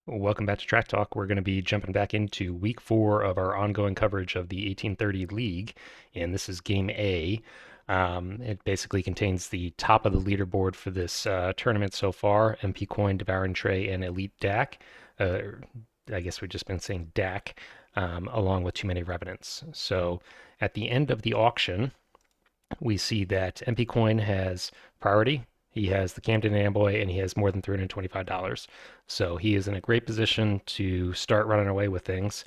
Welcome back to Track Talk. We're going to be jumping back into week 4 of our ongoing coverage of the 1830 League, and this is game A. It basically contains the top of the leaderboard for this tournament so far: MP Coin, Devouring Tray, and Elite DAC. Uh, I guess we've just been saying DAC, along with Too Many Revenants. So at the end of the auction, we see that MP Coin has priority. He has the Camden Amboy and he has more than $325. So he is in a great position to start running away with things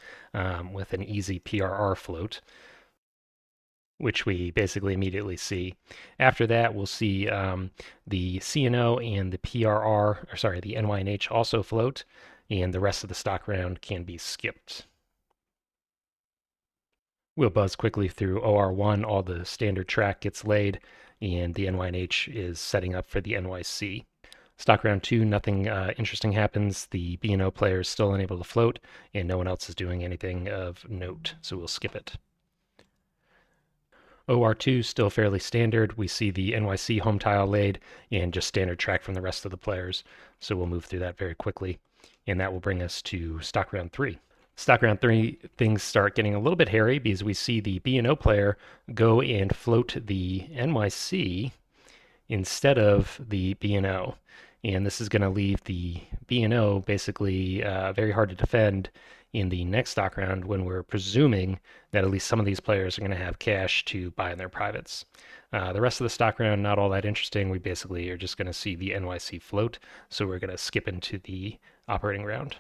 with an easy PRR float, which we basically immediately see. After that, we'll see the CNO and the PRR, or sorry, the NYNH also float, and the rest of the stock round can be skipped. We'll buzz quickly through OR1. All the standard track gets laid, and the NYNH is setting up for the NYC. Stock round 2, nothing interesting happens. The B&O player is still unable to float, and no one else is doing anything of note, so we'll skip it. OR2, still fairly standard. We see the NYC home tile laid, and just standard track from the rest of the players, so we'll move through that very quickly, and that will bring us to stock round 3. Stock round 3, things start getting a little bit hairy because we see the B&O player go and float the NYC instead of the B&O. And this is going to leave the B&O basically very hard to defend in the next stock round when we're presuming that at least some of these players are going to have cash to buy in their privates. The rest of the stock round, not all that interesting. We basically are just going to see the NYC float, so we're going to skip into the operating round.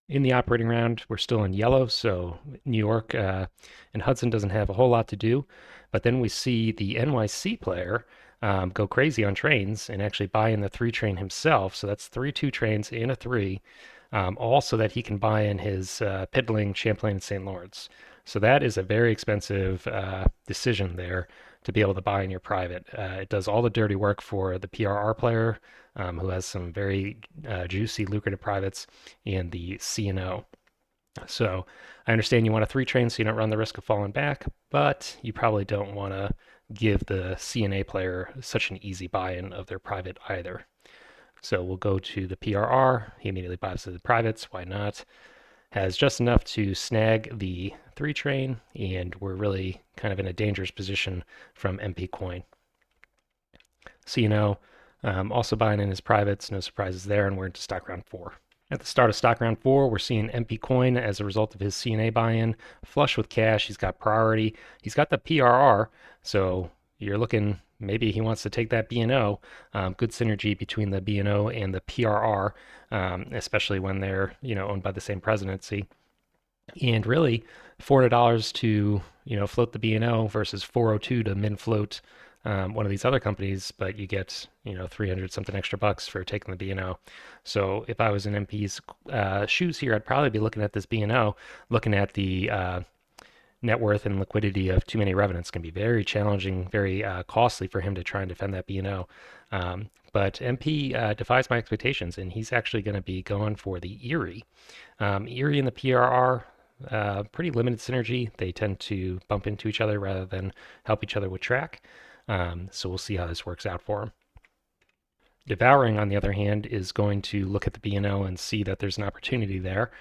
In the operating round, we're still in yellow, so New York and Hudson doesn't have a whole lot to do. But then we see the NYC player go crazy on trains and actually buy in the 3 train himself. So that's 3 2 trains and a 3, all so that he can buy in his Piddling, Champlain, and St. Lawrence. So that is a very expensive decision there to be able to buy in your private. It does all the dirty work for the PRR player, who has some very juicy, lucrative privates, and the CNO. So I understand you want a 3 train so you don't run the risk of falling back, but you probably don't want to give the CNA player such an easy buy-in of their private either. So we'll go to the PRR. He immediately buys the privates. Why not? Has just enough to snag the 3 train, and we're really kind of in a dangerous position from MP Coin. CNO also buying in his privates, no surprises there, and we're into stock round 4. At the start of stock round 4, we're seeing MP Coin as a result of his CNA buy-in, flush with cash. He's got priority. He's got the PRR, so you're looking, maybe he wants to take that B&O. Good synergy between the B&O and the PRR, especially when they're owned by the same presidency. And really, $400 to float the B&O versus 402 to min float one of these other companies, but you get 300 something extra bucks for taking the B&O. So if I was in MP's shoes here, I'd probably be looking at this B&O, looking at the net worth and liquidity of Too Many Revenants. Can be very challenging, very costly for him to try and defend that B&O. But MP defies my expectations, and he's actually going to be going for the Erie. Erie and the PRR, pretty limited synergy. They tend to bump into each other rather than help each other with track. So we'll see how this works out for him. Devouring, on the other hand, is going to look at the B&O and see that there's an opportunity there.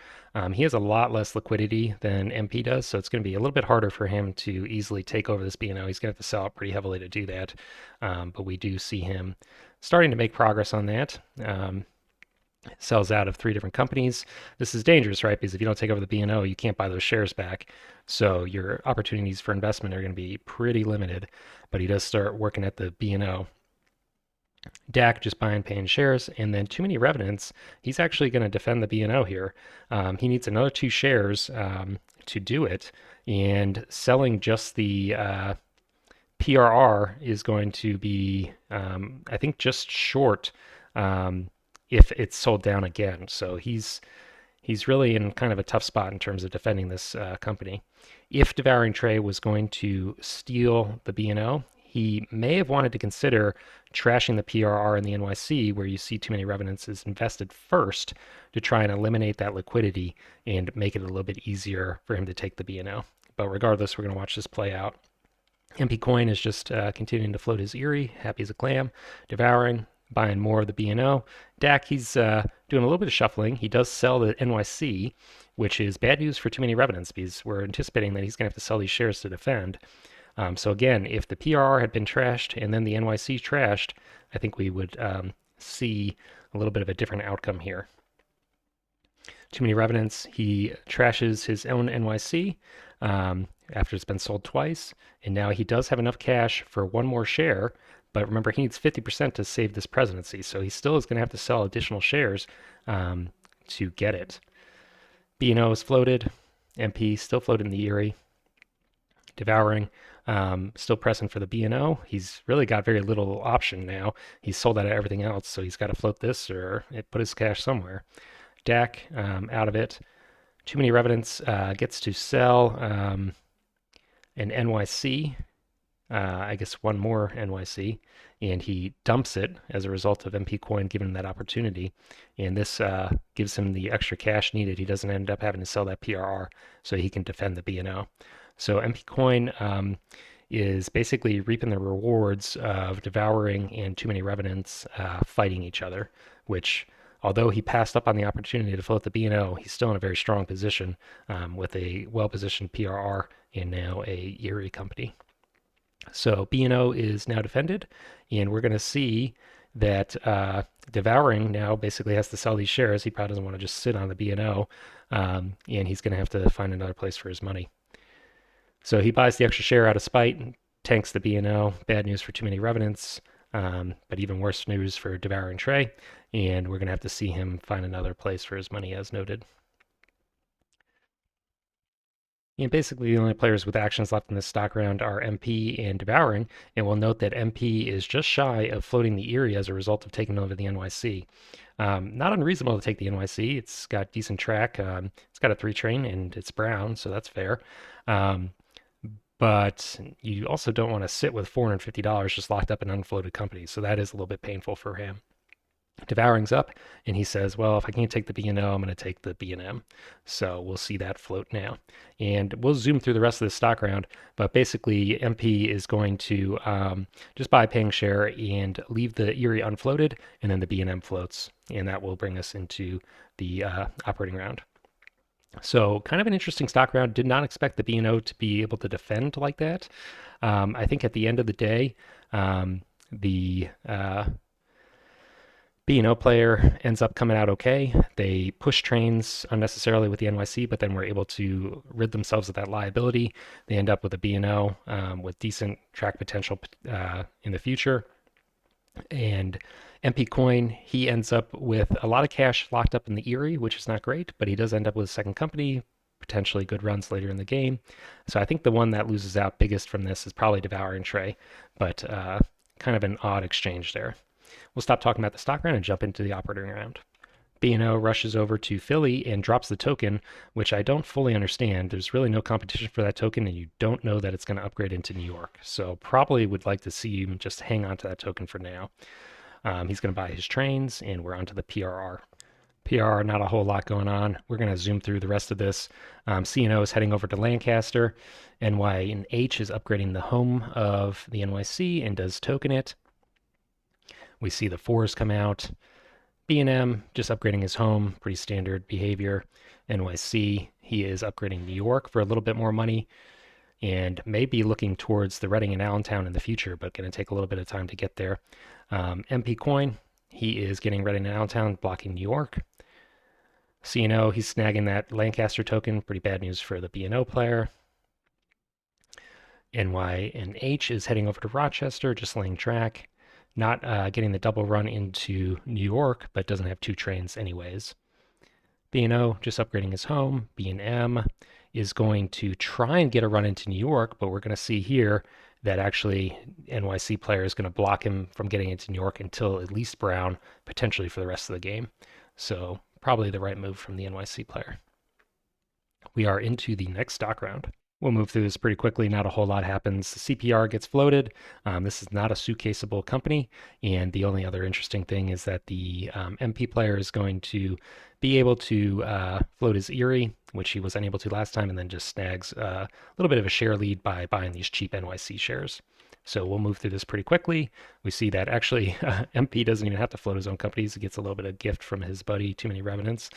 He has a lot less liquidity than MP does, so it's going to be a little bit harder for him to easily take over this B&O. He's going to have to sell out pretty heavily to do that, but we do see him starting to make progress on that. Sells out of 3 different companies. This is dangerous, right? Because if you don't take over the B&O, you can't buy those shares back. So your opportunities for investment are going to be pretty limited, but he does start working at the B&O. DAC just buying, paying shares, and then Too Many Revenants. He's actually going to defend the B&O here. He needs another 2 shares to do it, and selling just the PRR is going to be, I think, just short if it's sold down again. So he's really in kind of a tough spot in terms of defending this company. If Devouring Tray was going to steal the B&O, he may have wanted to consider trashing the PRR and the NYC, where you see Too Many Revenants is invested first, to try and eliminate that liquidity and make it a little bit easier for him to take the B&O. But regardless, we're going to watch this play out. MP Coin is just continuing to float his Erie, happy as a clam. Devouring, buying more of the B&O. DAC, he's doing a little bit of shuffling. He does sell the NYC, which is bad news for Too Many Revenants because we're anticipating that he's going to have to sell these shares to defend. So again, if the PRR had been trashed and then the NYC trashed, I think we would see a little bit of a different outcome here. Too Many Revenants, he trashes his own NYC after it's been sold twice, and now he does have enough cash for one more share. But remember, he needs 50% to save this presidency, so he still is going to have to sell additional shares to get it. B&O is floated. MP still floated in the Erie. Devouring, still pressing for the B&O. He's really got very little option now. He's sold out of everything else, so he's got to float this or put his cash somewhere. DAC, out of it. Too Many Revenants gets to sell an NYC, I guess one more NYC, and he dumps it as a result of MP Coin giving him that opportunity. And this gives him the extra cash needed. He doesn't end up having to sell that PRR so he can defend the B&O. So MP Coin is basically reaping the rewards of Devouring and Too Many Revenants fighting each other, which, although he passed up on the opportunity to float the B&O, he's still in a very strong position with a well-positioned PRR and now a Erie company. So B&O is now defended, and we're going to see that Devouring now basically has to sell these shares. He probably doesn't want to just sit on the B&O, and he's going to have to find another place for his money. So he buys the extra share out of spite, tanks the B&O. Bad news for Too Many Revenants, but even worse news for Devouring Trey, and we're going to have to see him find another place for his money, as noted. And basically, the only players with actions left in this stock round are MP and Devouring, and we'll note that MP is just shy of floating the Erie as a result of taking over the NYC. Not unreasonable to take the NYC. It's got decent track. It's got a 3-train, and it's brown, so that's fair. But you also don't want to sit with $450 just locked up in unfloated companies, so that is a little bit painful for him. Devouring's up, and he says, well, if I can't take the B&O, I'm going to take the B&M. So we'll see that float now. And we'll zoom through the rest of the stock round, but basically MP is going to just buy a paying share and leave the Erie unfloated, and then the B&M floats, and that will bring us into the operating round. So kind of an interesting stock round. Did not expect the B&O to be able to defend like that. I think at the end of the day, the B&O player ends up coming out okay. They push trains unnecessarily with the NYC, but then were able to rid themselves of that liability. They end up with a B&O with decent track potential in the future. And MP Coin, he ends up with a lot of cash locked up in the Erie, which is not great, but he does end up with a second company, potentially good runs later in the game. So I think the one that loses out biggest from this is probably Devouring Trey, but kind of an odd exchange there. We'll stop talking about the stock round and jump into the operating round. B&O rushes over to Philly and drops the token, which I don't fully understand. There's really no competition for that token, and you don't know that it's going to upgrade into New York. So probably would like to see him just hang on to that token for now. He's going to buy his trains, and we're onto the PRR. PRR, not a whole lot going on. We're going to zoom through the rest of this. C&O is heading over to Lancaster. NY&H is upgrading the home of the NYC and does token it. We see the 4s come out. B&M just upgrading his home, pretty standard behavior. NYC, he is upgrading New York for a little bit more money and maybe looking towards the Reading and Allentown in the future, but going to take a little bit of time to get there. MP Coin, he is getting Reading and Allentown, blocking New York. C&O, he's snagging that Lancaster token, pretty bad news for the B&O player. NY&H is heading over to Rochester, just laying track. Not getting the double run into New York, but doesn't have 2 trains anyways. B&O just upgrading his home. B&M is going to try and get a run into New York, but we're going to see here that actually NYC player is going to block him from getting into New York until at least Brown, potentially for the rest of the game. So probably the right move from the NYC player. We are into the next stock round. We'll move through this pretty quickly. Not a whole lot happens. The CPR gets floated. This is not a suitcaseable company. And the only other interesting thing is that the MP player is going to be able to float his Erie, which he was unable to last time, and then just snags a little bit of a share lead by buying these cheap NYC shares. So we'll move through this pretty quickly. We see that actually MP doesn't even have to float his own companies. He gets a little bit of gift from his buddy, Too Many Revenants.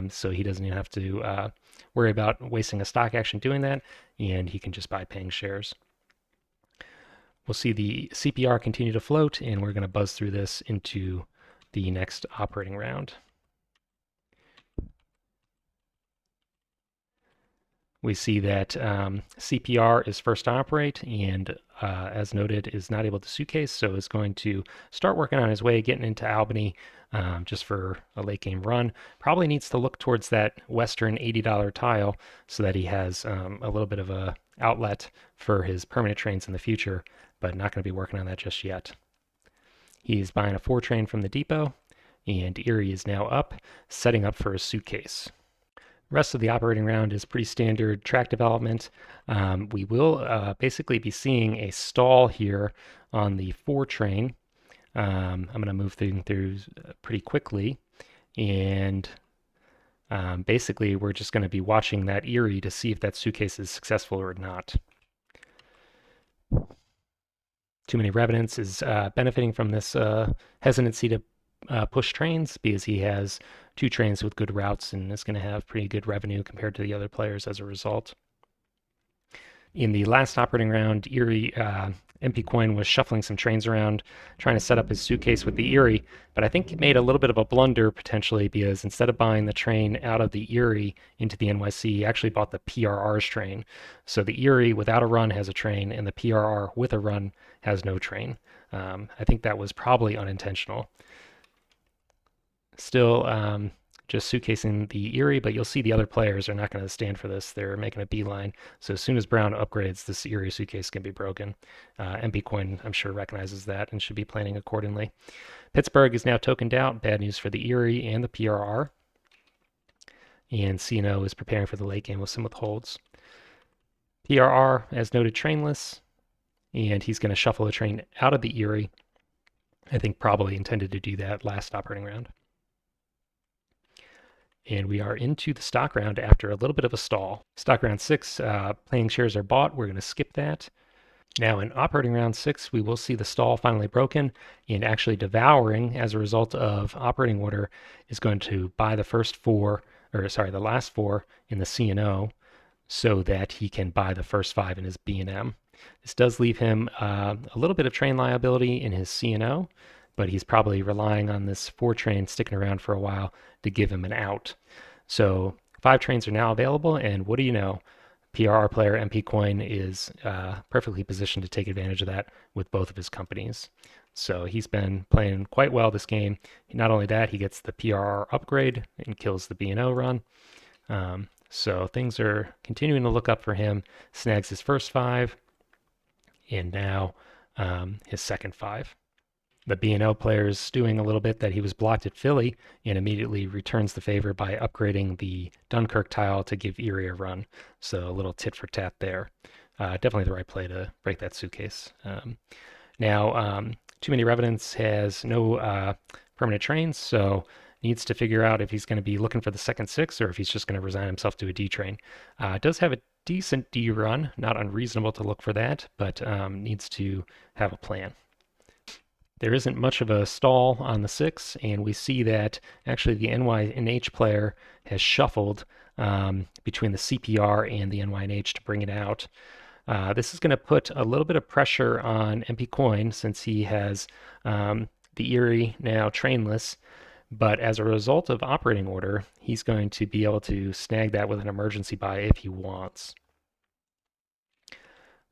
So he doesn't even have to worry about wasting a stock action doing that, and he can just buy paying shares. We'll see the CPR continue to float, and we're going to buzz through this into the next operating round. We see that CPR is first to operate, and as noted, is not able to suitcase, so is going to start working on his way, getting into Albany just for a late game run. Probably needs to look towards that Western $80 tile so that he has a little bit of a outlet for his permanent trains in the future, but not going to be working on that just yet. He's buying a 4 train from the depot, and Erie is now up, setting up for a suitcase. Rest of the operating round is pretty standard track development. We will basically be seeing a stall here on the 4 train. I'm going to move through pretty quickly, and basically we're just going to be watching that Erie to see if that suitcase is successful or not. Too Many Revenants is benefiting from this hesitancy to push trains because he has 2 trains with good routes and is going to have pretty good revenue compared to the other players as a result. In the last operating round, Erie MP Coin was shuffling some trains around, trying to set up his suitcase with the Erie, but I think he made a little bit of a blunder potentially because instead of buying the train out of the Erie into the NYC, he actually bought the PRR's train. So the Erie without a run has a train, and the PRR with a run has no train. I think that was probably unintentional. Still just suitcasing the Erie, but you'll see the other players are not going to stand for this. They're making a beeline. So as soon as Brown upgrades, this Erie suitcase can be broken. MP Coin, I'm sure, recognizes that and should be planning accordingly. Pittsburgh is now tokened out. Bad news for the Erie and the PRR. And CNO is preparing for the late game with some withholds. PRR, as noted, trainless, and he's going to shuffle a train out of the Erie. I think probably intended to do that last operating round. And we are into the stock round after a little bit of a stall. Stock round 6, playing shares are bought. We're going to skip that. Now in operating round 6, we will see the stall finally broken, and actually Devouring, as a result of operating order, is going to buy the the last 4 in the CNO so that he can buy the first 5 in his B&M. This does leave him a little bit of train liability in his CNO, but he's probably relying on this 4 train sticking around for a while to give him an out. So 5 trains are now available, and what do you know? PRR player MP Coin is perfectly positioned to take advantage of that with both of his companies. So he's been playing quite well this game. Not only that, he gets the PRR upgrade and kills the B&O run. So things are continuing to look up for him. Snags his first 5, and now his second 5. The B&O player is doing a little bit that he was blocked at Philly and immediately returns the favor by upgrading the Dunkirk tile to give Erie a run. So a little tit for tat there. Definitely the right play to break that suitcase. Now, Too Many Revenants has no permanent trains, so needs to figure out if he's going to be looking for the second 6 or if he's just going to resign himself to a D train. Does have a decent D run, not unreasonable to look for that, but needs to have a plan. There isn't much of a stall on the 6, and we see that actually the NYNH player has shuffled between the CPR and the NYNH to bring it out. This is going to put a little bit of pressure on MP Coin since he has the Erie now trainless, but as a result of operating order, he's going to be able to snag that with an emergency buy if he wants.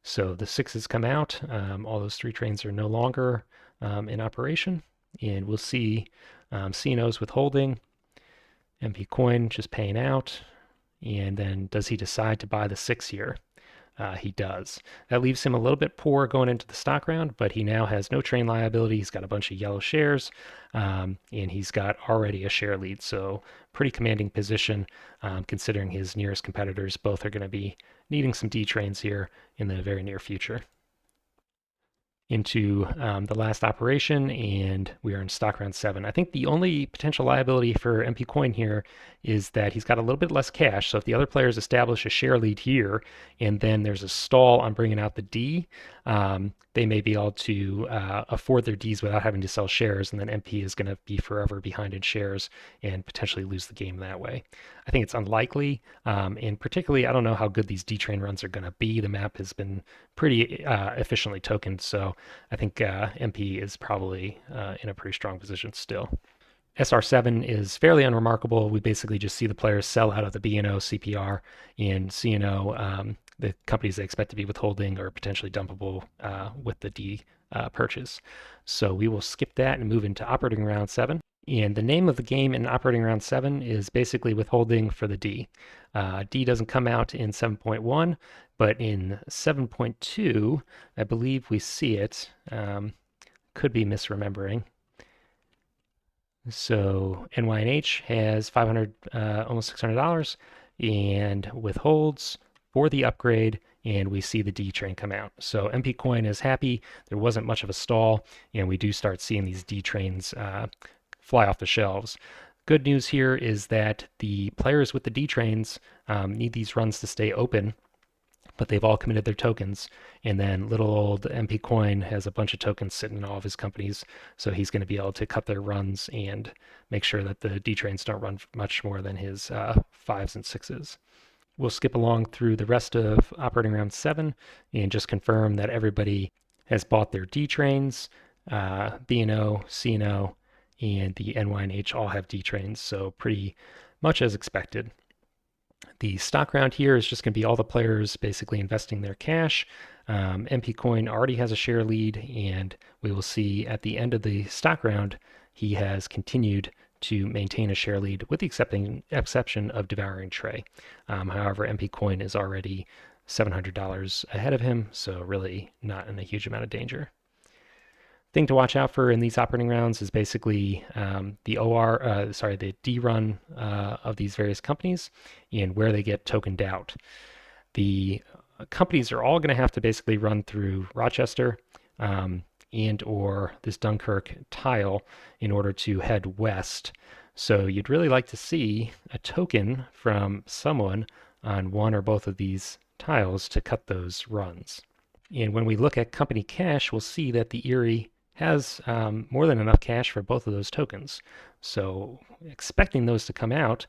So the 6s come out. All those 3 trains are no longer in operation, and we'll see CNO's withholding, MP Coin just paying out, and then does he decide to buy the 6 here? He does. That leaves him a little bit poor going into the stock round, but he now has no train liability. He's got a bunch of yellow shares, and he's got already a share lead, so pretty commanding position considering his nearest competitors both are going to be needing some D trains here in the very near future. into the last operation, and we are in stock round 7. I think the only potential liability for MP Coin here is that he's got a little bit less cash. So if the other players establish a share lead here, and then there's a stall on bringing out the D, they may be able to afford their Ds without having to sell shares, and then MP is going to be forever behind in shares and potentially lose the game that way. I think it's unlikely, and particularly I don't know how good these D train runs are going to be. The map has been pretty efficiently tokened, so I think MP is probably in a pretty strong position still. SR7 is fairly unremarkable. We basically just see the players sell out of the B&O CPR and CNO, the companies they expect to be withholding or potentially dumpable with the D purchase. So we will skip that and move into operating round 7. And the name of the game in operating round 7 is basically withholding for the D. D doesn't come out in 7.1, but in 7.2, I believe we see it. Could be misremembering. So NYNH has 500, almost $600, and withholds for the upgrade, and we see the D train come out. So MP Coin is happy. There wasn't much of a stall, and we do start seeing these D trains fly off the shelves. Good news here is that the players with the D trains need these runs to stay open, but they've all committed their tokens. And then little old MP Coin has a bunch of tokens sitting in all of his companies, so he's going to be able to cut their runs and make sure that the D trains don't run much more than his 5s and 6s. We'll skip along through the rest of operating round 7 and just confirm that everybody has bought their D trains. B&O, CNO, and the NYNH all have D trains, so pretty much as expected. The stock round here is just going to be all the players basically investing their cash. MP Coin already has a share lead, and we will see at the end of the stock round, he has continued to maintain a share lead with the exception of Devouring Trey. However, MP Coin is already $700 ahead of him, so really not in a huge amount of danger. Thing to watch out for in these operating rounds is basically the D run of these various companies and where they get tokened out. The companies are all going to have to basically run through Rochester and or this Dunkirk tile in order to head west. So you'd really like to see a token from someone on one or both of these tiles to cut those runs. And when we look at company cash, we'll see that the Erie has more than enough cash for both of those tokens. So expecting those to come out,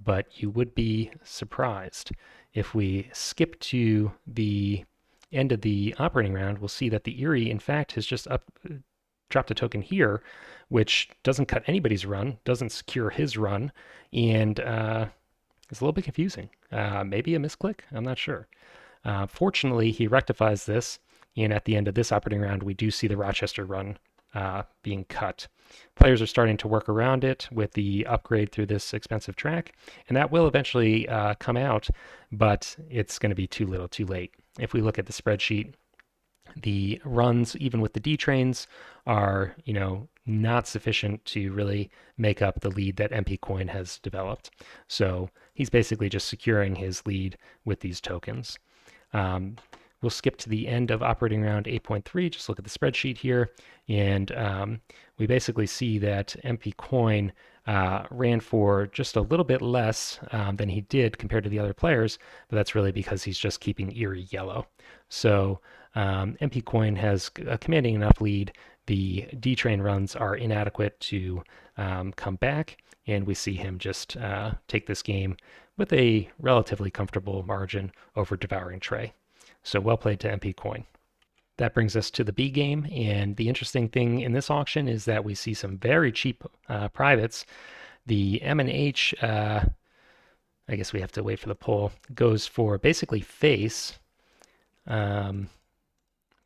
but you would be surprised. If we skip to the end of the operating round, we'll see that the Erie, in fact, has just dropped a token here, which doesn't cut anybody's run, doesn't secure his run, and it's a little bit confusing. Maybe a misclick, I'm not sure. Fortunately, he rectifies this, and at the end of this operating round, we do see the Rochester run being cut. Players are starting to work around it with the upgrade through this expensive track, and that will eventually come out, but it's going to be too little too late. If we look at the spreadsheet, the runs, even with the D trains, are not sufficient to really make up the lead that MP Coin has developed. So he's basically just securing his lead with these tokens. We'll skip to the end of operating round 8.3, just look at the spreadsheet here, and we basically see that MP Coin ran for just a little bit less than he did compared to the other players, but that's really because he's just keeping Erie yellow. So MP Coin has a commanding enough lead. The D-Train runs are inadequate to come back, and we see him just take this game with a relatively comfortable margin over Devouring Trey. So well played to MP Coin. That brings us to the B game, and the interesting thing in this auction is that we see some very cheap privates. The M&H, I guess we have to wait for the poll, goes for basically face. We're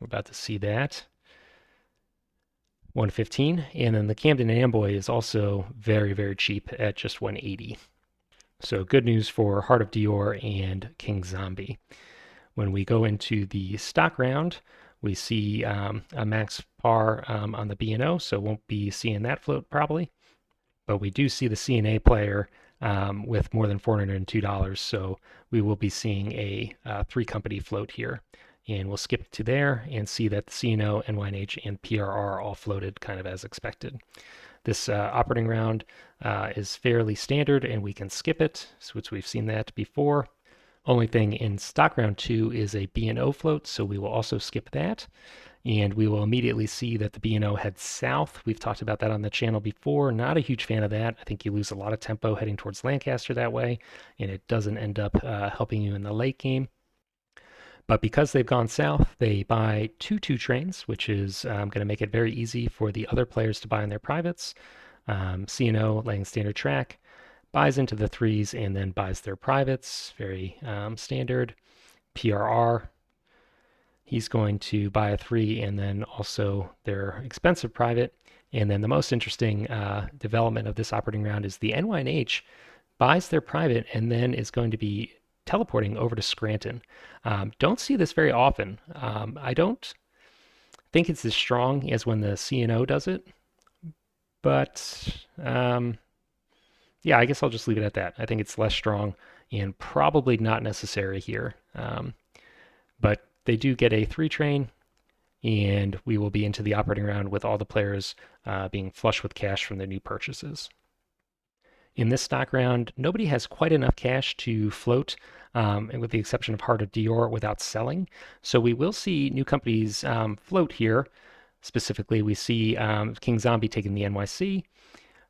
about to see that. 115, and then the Camden Amboy is also very, very cheap at just 180. So good news for Heart of Dior and King Zombie. When we go into the stock round, we see a max par on the B&O, so won't be seeing that float probably. But we do see the CNA player with more than $402, so we will be seeing a 3-company float here. and we'll skip to there and see that the CNO, NYNH, and PRR all floated kind of as expected. This operating round is fairly standard, and we can skip it, which we've seen that before. Only thing in stock round 2 is a B&O float, so we will also skip that. And we will immediately see that the B&O heads south. We've talked about that on the channel before. Not a huge fan of that. I think you lose a lot of tempo heading towards Lancaster that way, and it doesn't end up helping you in the late game. But because they've gone south, they buy 2 trains, which is going to make it very easy for the other players to buy in their privates. CNO, laying standard track, buys into the 3s and then buys their privates, very standard. PRR, he's going to buy a 3 and then also their expensive private. And then the most interesting development of this operating round is the NYNH buys their private and then is going to be teleporting over to Scranton. Don't see this very often. I don't think it's as strong as when the CNO does it, but yeah, I guess I'll just leave it at that. I think it's less strong and probably not necessary here. But they do get a 3 train, and we will be into the operating round with all the players being flush with cash from their new purchases. In this stock round, nobody has quite enough cash to float, and with the exception of Heart of Dior, without selling. So we will see new companies float here. Specifically, we see King Zombie taking the NYC,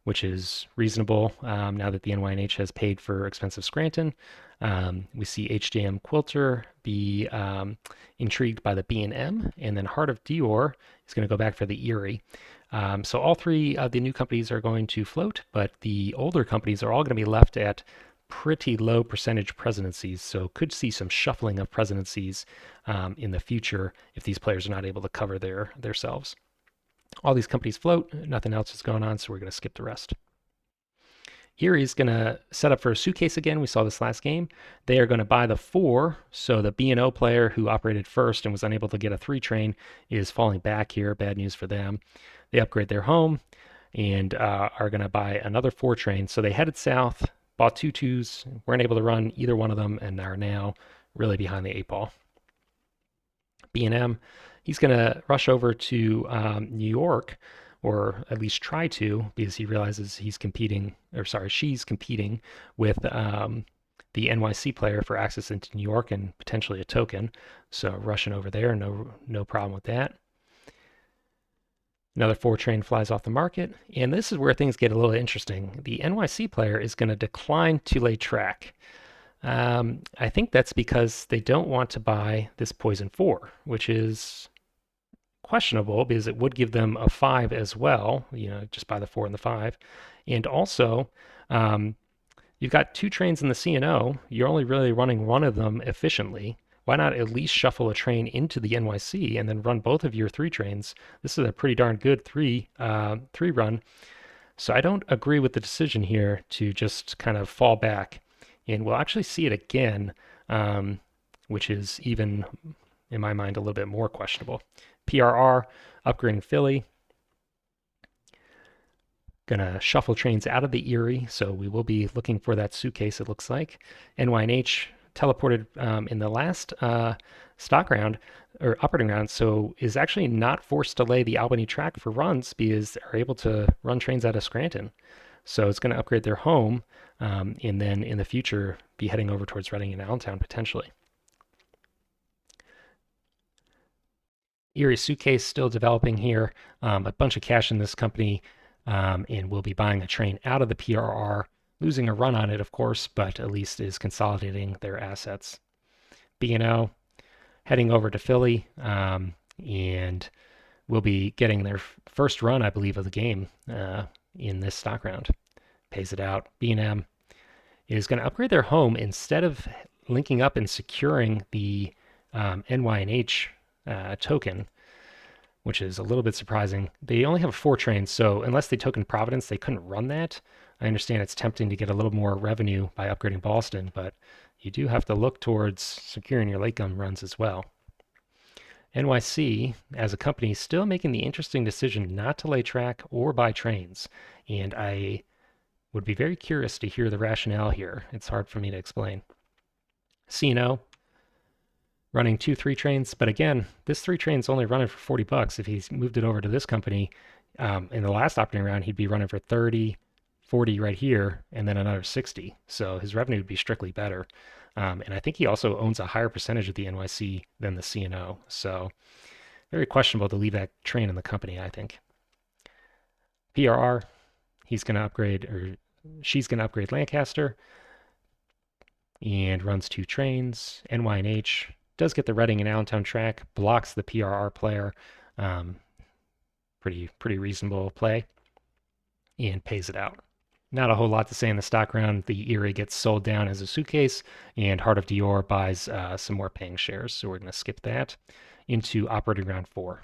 which is reasonable now that the NYNH has paid for expensive Scranton. We see HJM Quilter be intrigued by the B&M, and then Heart of Dior is going to go back for the Erie. So all 3 of the new companies are going to float, but the older companies are all going to be left at pretty low percentage presidencies, so could see some shuffling of presidencies in the future if these players are not able to cover themselves. All these companies float, nothing else is going on, so we're going to skip the rest. Erie's going to set up for a suitcase again. We saw this last game. They are going to buy the 4, so the B&O player who operated first and was unable to get a 3 train is falling back here. Bad news for them. They upgrade their home and are going to buy another 4 train. So they headed south, bought 2 2s, weren't able to run either one of them, and are now really behind the 8 ball. B&M, he's going to rush over to New York, or at least try to, because he realizes she's competing with the NYC player for access into New York and potentially a token. So rushing over there, no problem with that. Another 4 train flies off the market, and this is where things get a little interesting. The NYC player is going to decline to lay track. I think that's because they don't want to buy this Poison 4, which is questionable because it would give them a 5 as well, just by the 4 and the 5. And also, you've got 2 trains in the CNO. You're only really running one of them efficiently. Why not at least shuffle a train into the NYC and then run both of your 3 trains? This is a pretty darn good 3 run. So I don't agree with the decision here to just kind of fall back. And we'll actually see it again, which is even, in my mind, a little bit more questionable. PRR, upgrading Philly. Gonna shuffle trains out of the Erie, so we will be looking for that suitcase, it looks like. NYNH teleported in the last stock round, or operating round, so is actually not forced to lay the Albany track for runs because they're able to run trains out of Scranton. So it's going to upgrade their home, and then in the future be heading over towards Reading and Allentown potentially. Erie suitcase still developing here. A bunch of cash in this company, and we'll be buying a train out of the PRR, losing a run on it, of course, but at least is consolidating their assets. B&O heading over to Philly, and we'll be getting their first run, I believe, of the game in this stock round. Pays it out. B&M is going to upgrade their home instead of linking up and securing the NYNH token, which is a little bit surprising. They only have 4 trains, so unless they token Providence, they couldn't run that. I understand it's tempting to get a little more revenue by upgrading Boston, but you do have to look towards securing your late game runs as well. NYC, as a company, is still making the interesting decision not to lay track or buy trains, and I would be very curious to hear the rationale here. It's hard for me to explain. CNO, running 2 3 trains. But again, this 3 train's only running for 40 bucks. If he's moved it over to this company, in the last operating round, he'd be running for 30, 40 right here, and then another 60. So his revenue would be strictly better. And I think he also owns a higher percentage of the NYC than the CNO. So very questionable to leave that train in the company, I think. PRR, he's going to upgrade, or she's going to upgrade Lancaster and runs 2 trains. NY&H does get the Reading and Allentown track, blocks the PRR player. Pretty reasonable play, and pays it out. Not a whole lot to say in the stock round. The Erie gets sold down as a suitcase, and Heart of Dior buys some more paying shares. So we're going to skip that into operating round 4.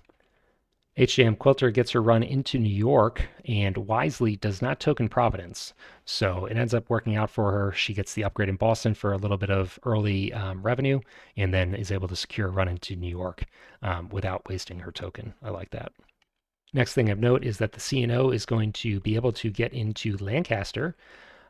HJM Quilter gets her run into New York, and wisely does not token Providence. So it ends up working out for her. She gets the upgrade in Boston for a little bit of early revenue, and then is able to secure a run into New York without wasting her token. I like that. Next thing of note is that the CNO is going to be able to get into Lancaster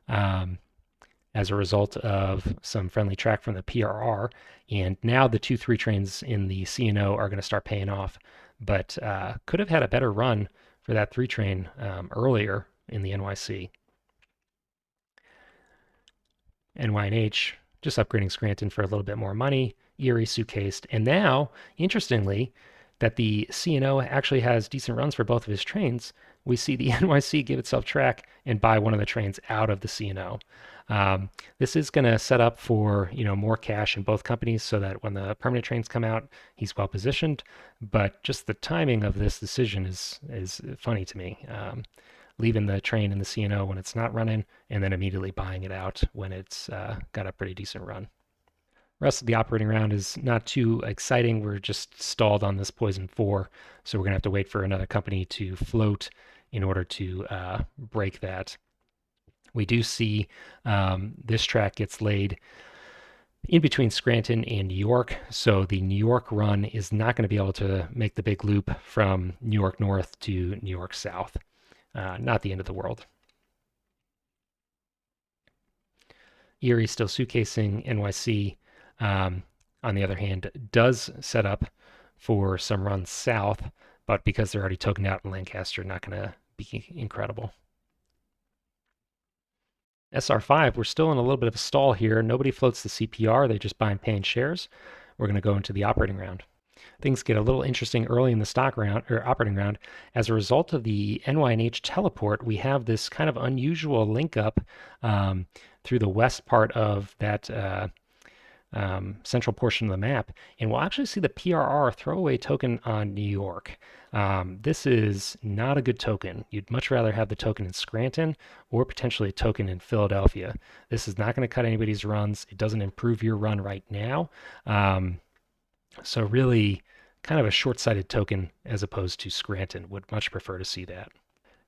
as a result of some friendly track from the PRR. And now the 2 3 trains in the CNO are going to start paying off, but could have had a better run for that 3 train earlier in the NYC. NY&H just upgrading Scranton for a little bit more money. Erie suitcased. And now, interestingly, that the CNO actually has decent runs for both of his trains, we see the NYC give itself track and buy one of the trains out of the CNO. This is going to set up for more cash in both companies, so that when the permanent trains come out, he's well positioned. But just the timing of this decision is funny to me. Leaving the train in the CNO when it's not running, and then immediately buying it out when it's got a pretty decent run. Rest of the operating round is not too exciting. We're just stalled on this Poison 4, so we're going to have to wait for another company to float in order to break that. We do see this track gets laid in between Scranton and New York, so the New York run is not going to be able to make the big loop from New York North to New York South. Not the end of the world. Erie still suitcasing. NYC, on the other hand, does set up for some runs south, but because they're already tokened out in Lancaster, not going to be incredible. SR5, we're still in a little bit of a stall here. Nobody floats the CPR. They just buy and pay in shares. We're going to go into the operating round. Things get a little interesting early in the stock round or operating round. As a result of the NY&H teleport, we have this kind of unusual link up through the west part of that central portion of the map, and we'll actually see the PRR throwaway token on New York. This is not a good token. You'd much rather have the token in Scranton or potentially a token in Philadelphia. This is not going to cut anybody's runs. It doesn't improve your run right now. So really kind of a short-sighted token as opposed to Scranton. Would much prefer to see that.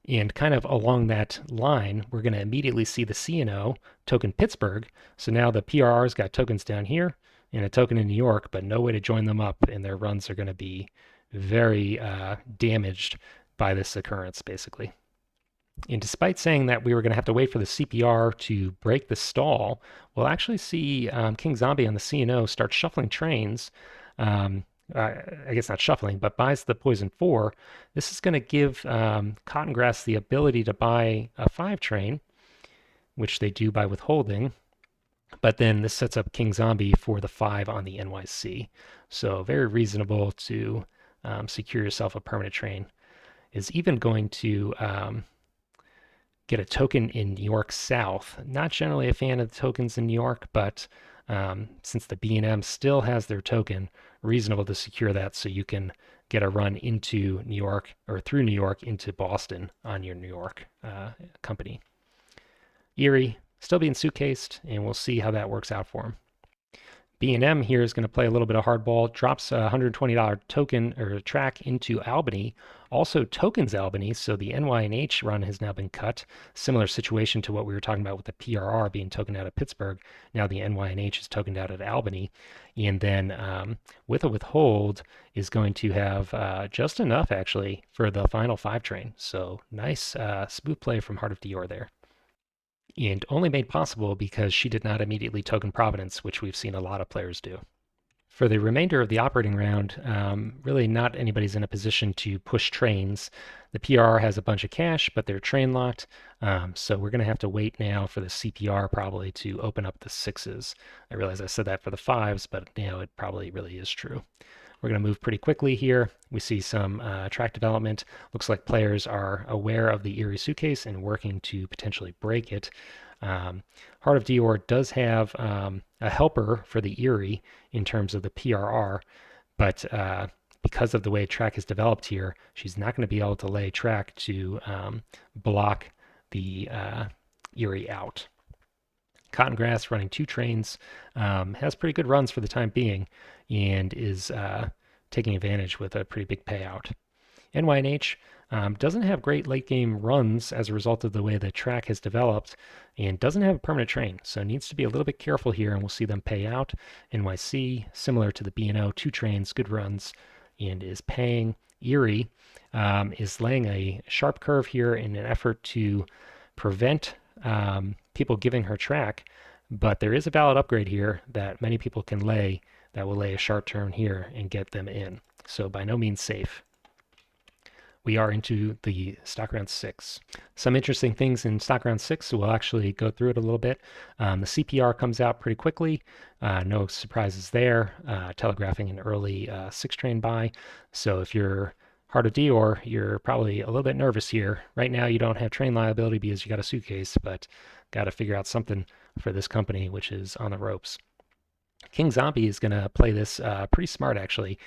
And kind of along that line, we're going to immediately see the CNO token Pittsburgh. So now the PRR's got tokens down here and a token in New York, but no way to join them up, and their runs are going to be very damaged by this occurrence, basically. And despite saying that we were going to have to wait for the CPR to break the stall, we'll actually see King Zombie on the CNO start shuffling trains. I guess not shuffling, but buys the Poison 4. This is going to give Cottongrass the ability to buy a 5 train, which they do by withholding. But then this sets up King Zombie for the 5 on the NYC. So very reasonable to secure yourself a permanent train. Is even going to get a token in New York South. Not generally a fan of the tokens in New York, but since the B&M still has their token, reasonable to secure that so you can get a run into New York or through New York into Boston on your New York company. Erie still being suitcased, and we'll see how that works out for him. B&M here is going to play a little bit of hardball, drops a $120 token or track into Albany, also tokens Albany, so the NY&H run has now been cut. Similar situation to what we were talking about with the PRR being tokened out of Pittsburgh. Now the NY&H is tokened out at Albany, and then with a withhold is going to have just enough actually for the final 5 train. So nice smooth play from Heart of Dior there. And only made possible because she did not immediately token Providence, which we've seen a lot of players do. For the remainder of the operating round, really not anybody's in a position to push trains. The PR has a bunch of cash, but they're train locked. So we're going to have to wait now for the CPR probably to open up the sixes. I realize I said that for the fives, but it probably really is true. We're going to move pretty quickly here. We see some track development. Looks like players are aware of the Erie suitcase and working to potentially break it. Heart of Dior does have a helper for the Erie in terms of the PRR, but because of the way track is developed here, she's not going to be able to lay track to block the Erie out. Cotton Grass running 2 trains, has pretty good runs for the time being, and is taking advantage with a pretty big payout. NYNH doesn't have great late game runs as a result of the way the track has developed, and doesn't have a permanent train, so needs to be a little bit careful here, and we'll see them pay out. NYC, similar to the B&O, 2 trains, good runs, and is paying. Erie is laying a sharp curve here in an effort to prevent people giving her track, but there is a valid upgrade here that many people can lay that will lay a sharp turn here and get them in. So by no means safe. We are into the stock round 6. Some interesting things in stock round 6, so we'll actually go through it a little bit. The CPR comes out pretty quickly. No surprises there, telegraphing an early 6 train buy. So if you're Heart of Dior, you're probably a little bit nervous here. Right now you don't have train liability because you got a suitcase, but got to figure out something for this company, which is on the ropes. King Zombie is going to play this pretty smart, actually.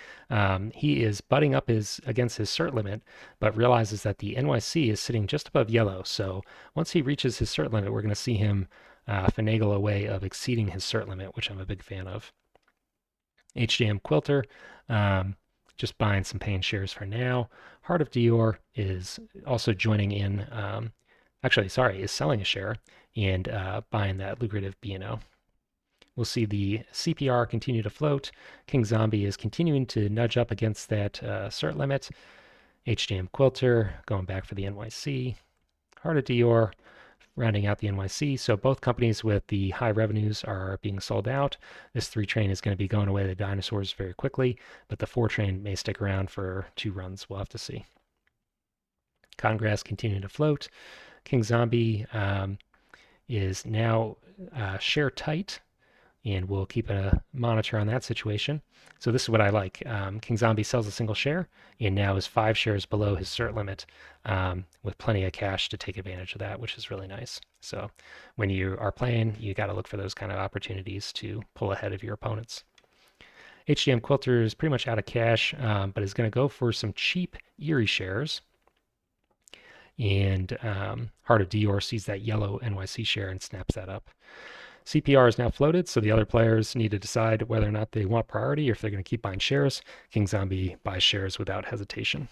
He is butting up against his cert limit, but realizes that the NYC is sitting just above yellow. So once he reaches his cert limit, we're going to see him finagle a way of exceeding his cert limit, which I'm a big fan of. HJM Quilter, just buying some paying shares for now. Heart of Dior is also joining in. Is selling a share and buying that lucrative B&O. We'll see the CPR continue to float. King Zombie is continuing to nudge up against that cert limit. HJM Quilter going back for the NYC. Heart of Dior rounding out the NYC. So both companies with the high revenues are being sold out. This 3 train is going to be going away to the dinosaurs very quickly, but the 4 train may stick around for 2 runs. We'll have to see. Congrass continuing to float. King Zombie is now share tight, and we'll keep a monitor on that situation. So this is what I like. King Zombie sells a single share and now is 5 shares below his cert limit, with plenty of cash to take advantage of that, which is really nice. So when you are playing, you got to look for those kind of opportunities to pull ahead of your opponents. HJM Quilter is pretty much out of cash, but is going to go for some cheap Erie shares. And Heart of Dior sees that yellow NYC share and snaps that up. CPR is now floated, so the other players need to decide whether or not they want priority or if they're going to keep buying shares. King Zombie buys shares without hesitation.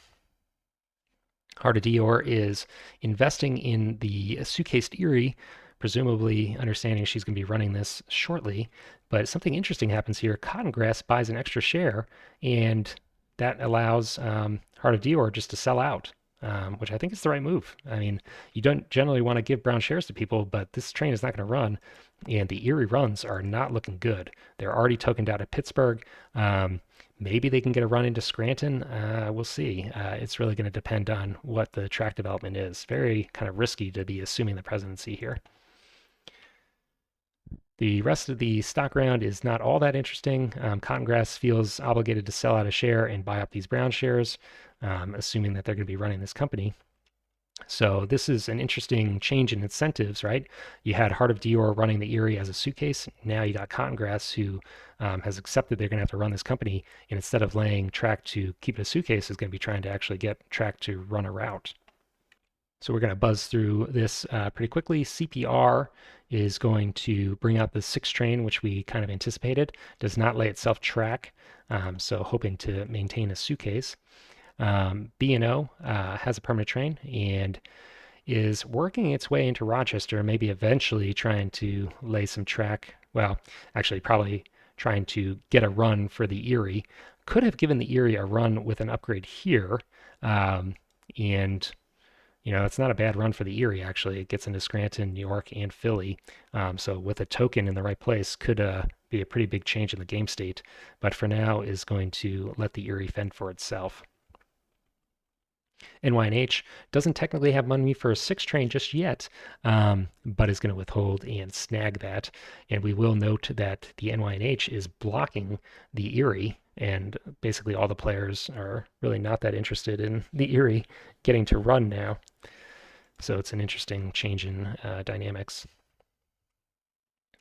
Heart of Dior is investing in the suitcased Erie, presumably understanding she's going to be running this shortly. But something interesting happens here. Cotton Grass buys an extra share, and that allows Heart of Dior just to sell out. Which I think is the right move. I mean, you don't generally want to give brown shares to people, but this train is not going to run, and the Erie runs are not looking good. They're already tokened out at Pittsburgh. Maybe they can get a run into Scranton. We'll see. It's really going to depend on what the track development is. Very kind of risky to be assuming the presidency here. The rest of the stock round is not all that interesting. Cotton Grass feels obligated to sell out a share and buy up these brown shares, assuming that they're going to be running this company. So this is an interesting change in incentives, right? You had Heart of Dior running the Erie as a suitcase. Now you got Cotton Grass, who has accepted they're going to have to run this company, and instead of laying track to keep it a suitcase, is going to be trying to actually get track to run a route. So we're going to buzz through this pretty quickly. CPR is going to bring out the 6 train, which we kind of anticipated. Does not lay itself track, so hoping to maintain a suitcase. B&O has a permanent train and is working its way into Rochester, maybe eventually trying to lay some track. Well, actually, probably trying to get a run for the Erie. Could have given the Erie a run with an upgrade here, and It's not a bad run for the Erie, actually. It gets into Scranton, New York, and Philly. So with a token in the right place could be a pretty big change in the game state, but for now is going to let the Erie fend for itself. NYNH doesn't technically have money for a 6 train just yet, but is going to withhold and snag that. And we will note that the NYNH is blocking the Erie, and basically all the players are really not that interested in the Erie getting to run now. So it's an interesting change in dynamics.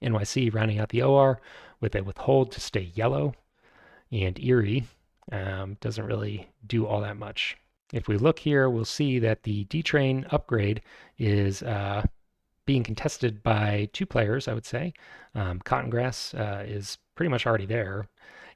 NYC rounding out the OR with a withhold to stay yellow, and Erie doesn't really do all that much. If we look here, we'll see that the D-Train upgrade is being contested by 2 players, I would say. Cottongrass is pretty much already there,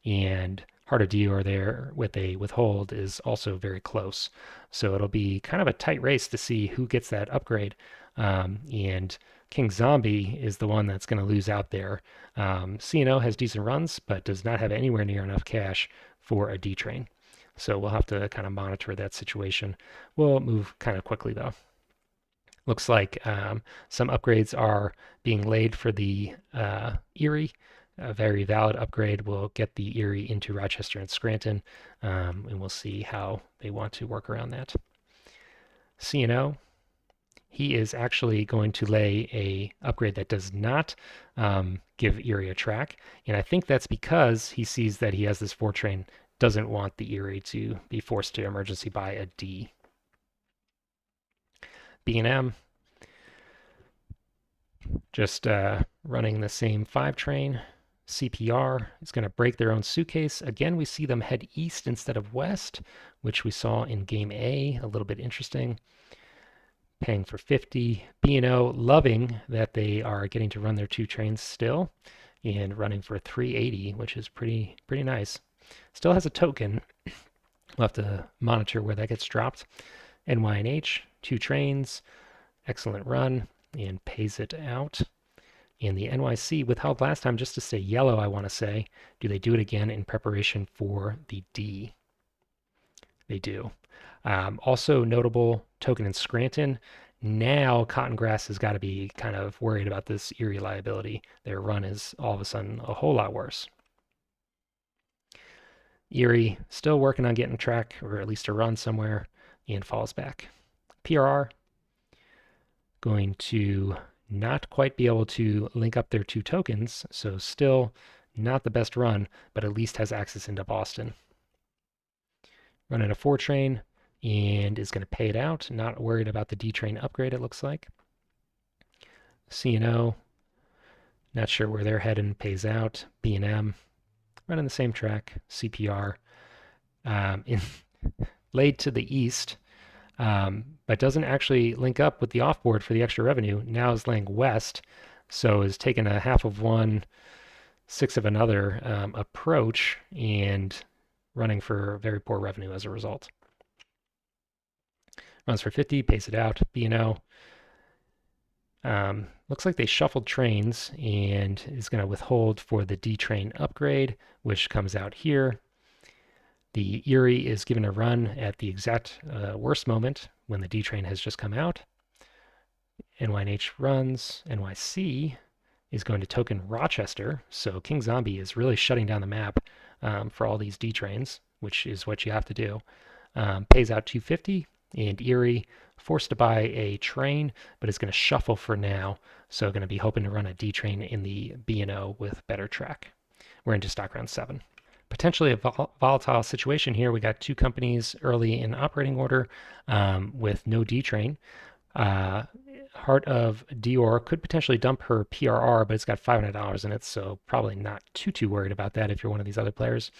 and Heart of Dior there with a withhold is also very close. So it'll be kind of a tight race to see who gets that upgrade. And King Zombie is the one that's going to lose out there. CNO has decent runs, but does not have anywhere near enough cash for a D-Train. So we'll have to kind of monitor that situation. We'll move kind of quickly though. Looks like some upgrades are being laid for the Erie. A very valid upgrade will get the Erie into Rochester and Scranton, and we'll see how they want to work around that. CNO, he is actually going to lay a upgrade that does not give Erie a track, and I think that's because he sees that he has this 4 train, doesn't want the Erie to be forced to emergency buy a D. B&M, just running the same 5 train. CPR is going to break their own suitcase. Again, we see them head east instead of west, which we saw in game A, a little bit interesting. Paying for 50. B&O loving that they are getting to run their 2 trains still and running for 380, which is pretty nice. Still has a token. We'll have to monitor where that gets dropped. NYNH, 2 trains, excellent run, and pays it out. And the NYC withheld last time just to stay yellow, I want to say. Do they do it again in preparation for the D? They do. Also notable token in Scranton. Now Cottongrass has got to be kind of worried about this Erie liability. Their run is all of a sudden a whole lot worse. Erie still working on getting a track, or at least a run somewhere, and falls back. PRR going to not quite be able to link up their 2 tokens, so still not the best run, but at least has access into Boston. Running a 4 train and is going to pay it out. Not worried about the D train upgrade, it looks like. CNO, not sure where they're heading, pays out. B&M, running the same track. CPR, laid to the east, but doesn't actually link up with the offboard for the extra revenue. Now is laying west, so is taking a half of one, 6 of another approach, and running for very poor revenue as a result. Runs for 50, pays it out. B&O. Looks like they shuffled trains and is going to withhold for the D train upgrade, which comes out here. The Erie is given a run at the exact worst moment when the D train has just come out. NYNH runs. NYC is going to token Rochester. So King Zombie is really shutting down the map for all these D trains, which is what you have to do. Pays out 250, and Erie forced to buy a train, but is going to shuffle for now. So going to be hoping to run a D train in the B&O with better track. We're into stock round 7. Potentially a volatile situation here. We got 2 companies early in operating order with no D train. Heart of Dior could potentially dump her PRR, but it's got $500 in it, so probably not too worried about that if you're one of these other players.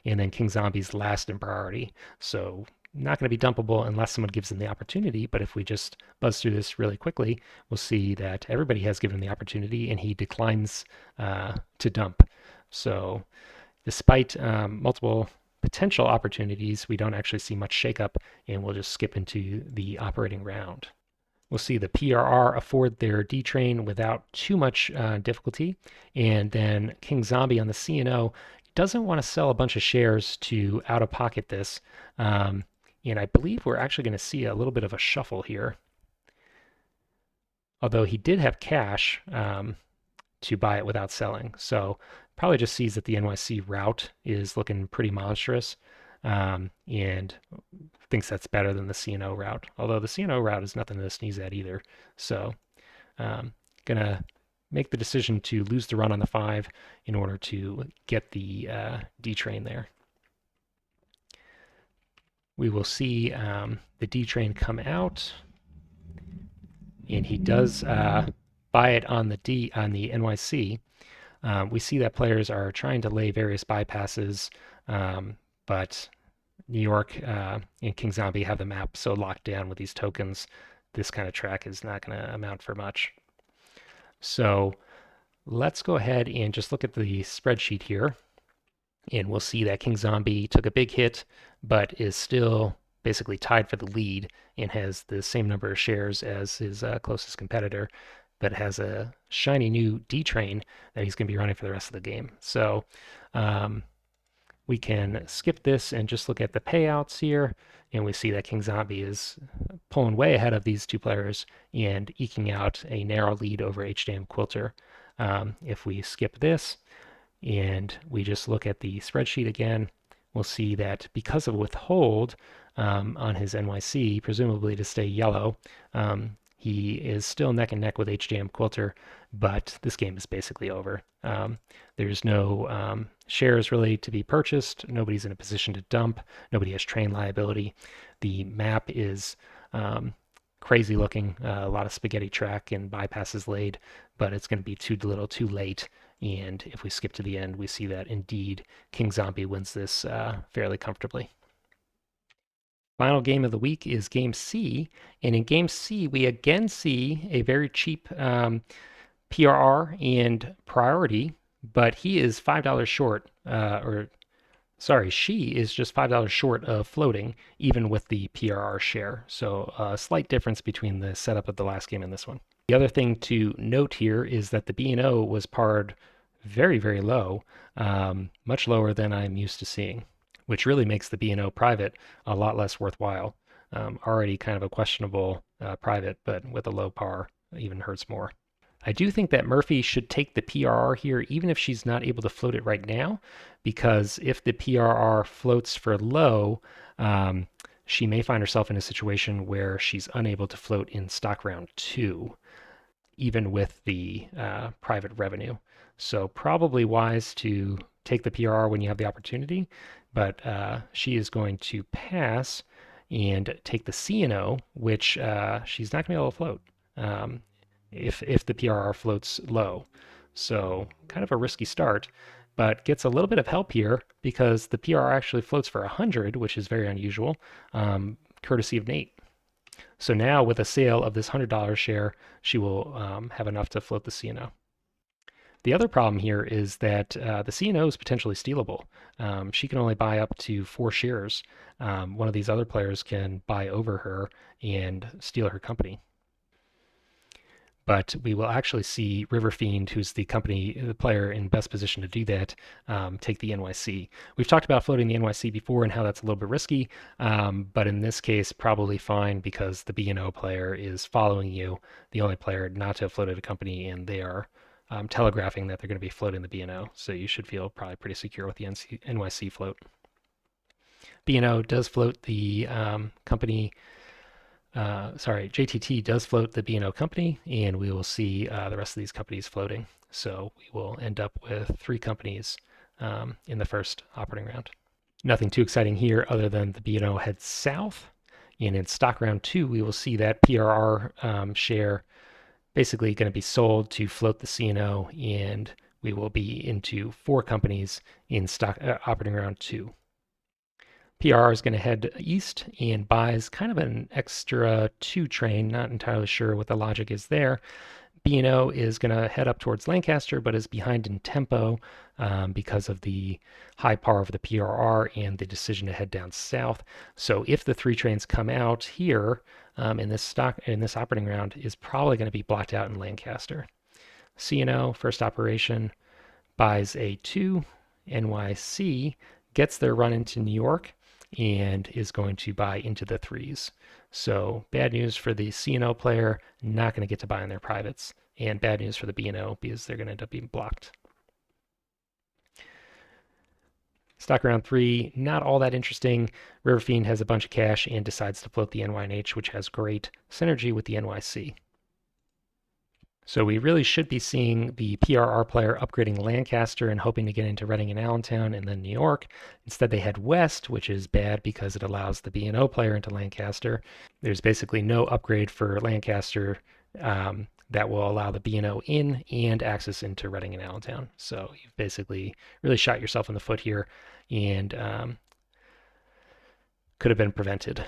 And then King Zombie's last in priority, so not going to be dumpable unless someone gives them the opportunity. But if we just buzz through this really quickly, we'll see that everybody has given him the opportunity, and he declines to dump. So despite multiple potential opportunities, we don't actually see much shakeup, and we'll just skip into the operating round. We'll see the PRR afford their D train without too much difficulty, and then King Zombie on the CNO doesn't want to sell a bunch of shares to out of pocket this, and I believe we're actually going to see a little bit of a shuffle here. although he did have cash to buy it without selling. So probably just sees that the NYC route is looking pretty monstrous, and thinks that's better than the CNO route. Although the CNO route is nothing to sneeze at either. So gonna make the decision to lose the run on the 5 in order to get the D train there. We will see the D train come out, and he does buy it on the NYC. We see that players are trying to lay various bypasses, but New York and King Zombie have the map so locked down with these tokens, this kind of track is not going to amount for much. So let's go ahead and just look at the spreadsheet here, and we'll see that King Zombie took a big hit, but is still basically tied for the lead and has the same number of shares as his closest competitor, but has a shiny new D train that he's going to be running for the rest of the game. So we can skip this and just look at the payouts here, and we see that King Zombie is pulling way ahead of these two players and eking out a narrow lead over HDM Quilter. If we skip this and we just look at the spreadsheet again, we'll see that because of withhold on his NYC, presumably to stay yellow, he is still neck and neck with HJM Quilter, but this game is basically over. There's no shares really to be purchased. Nobody's in a position to dump. Nobody has train liability. The map is crazy looking, a lot of spaghetti track and bypasses laid, but it's going to be too little too late. And if we skip to the end, we see that indeed King Zombie wins this fairly comfortably. Final game of the week is Game C, and in Game C, we again see a very cheap PRR and priority, but he is $5 short, she is just $5 short of floating, even with the PRR share. So a slight difference between the setup of the last game and this one. The other thing to note here is that the B&O was parred very, very low, much lower than I'm used to seeing, which really makes the B&O private a lot less worthwhile. Already kind of a questionable private, but with a low par, even hurts more. I do think that Murphy should take the PRR here, even if she's not able to float it right now, because if the PRR floats for low, she may find herself in a situation where she's unable to float in stock round 2, even with the private revenue. So probably wise to take the PRR when you have the opportunity, but she is going to pass and take the CNO, which she's not going to be able to float if the PRR floats low. So kind of a risky start, but gets a little bit of help here because the PRR actually floats for 100, which is very unusual, courtesy of Nate. So now with a sale of this $100 share, she will have enough to float the CNO. The other problem here is that the CNO is potentially stealable. She can only buy up to 4 shares. One of these other players can buy over her and steal her company. But we will actually see River Fiend, who's the player in best position to do that, take the NYC. We've talked about floating the NYC before and how that's a little bit risky, but in this case, probably fine because the B&O player is following you, the only player not to have floated a company, and they are telegraphing that they're going to be floating the B&O. So you should feel probably pretty secure with the NYC float. B&O does float the company. JTT does float the B&O company, and we will see the rest of these companies floating. So we will end up with 3 companies in the first operating round. Nothing too exciting here other than the B&O heads south. And in stock round 2, we will see that PRR share basically going to be sold to float the CNO, and we will be into 4 companies in stock operating round 2. PR is going to head east and buys kind of an extra 2 train. Not entirely sure what the logic is there. B&O is going to head up towards Lancaster, but is behind in tempo because of the high par of the PRR and the decision to head down south. So if the 3 trains come out here in this operating round, is probably going to be blocked out in Lancaster. CNO first operation buys a 2. NYC gets their run into New York and is going to buy into the threes. So bad news for the C&O player, not going to get to buy in their privates, and bad news for the B&O because they're going to end up being blocked. Stock round 3, not all that interesting. River Fiend has a bunch of cash and decides to float the NYNH, which has great synergy with the NYC. So we really should be seeing the PRR player upgrading Lancaster and hoping to get into Reading and Allentown and then New York. Instead, they head west, which is bad because it allows the B&O player into Lancaster. There's basically no upgrade for Lancaster that will allow the B&O in and access into Reading and Allentown. So you've basically really shot yourself in the foot here and could have been prevented.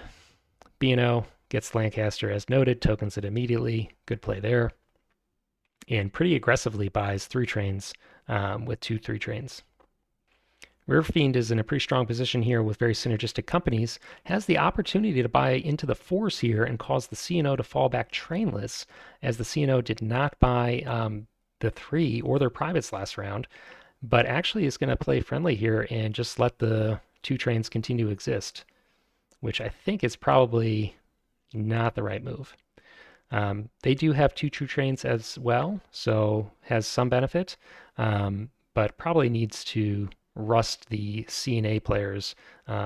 B&O gets Lancaster as noted, tokens it immediately. Good play there. And pretty aggressively buys 3 trains with 2 3 trains. River Fiend is in a pretty strong position here with very synergistic companies, has the opportunity to buy into the 4s here and cause the C&O to fall back trainless, as the C&O did not buy the 3 or their privates last round, but actually is going to play friendly here and just let the 2 trains continue to exist, which I think is probably not the right move. They do have 2 true trains as well, so has some benefit, but probably needs to rust the C&A players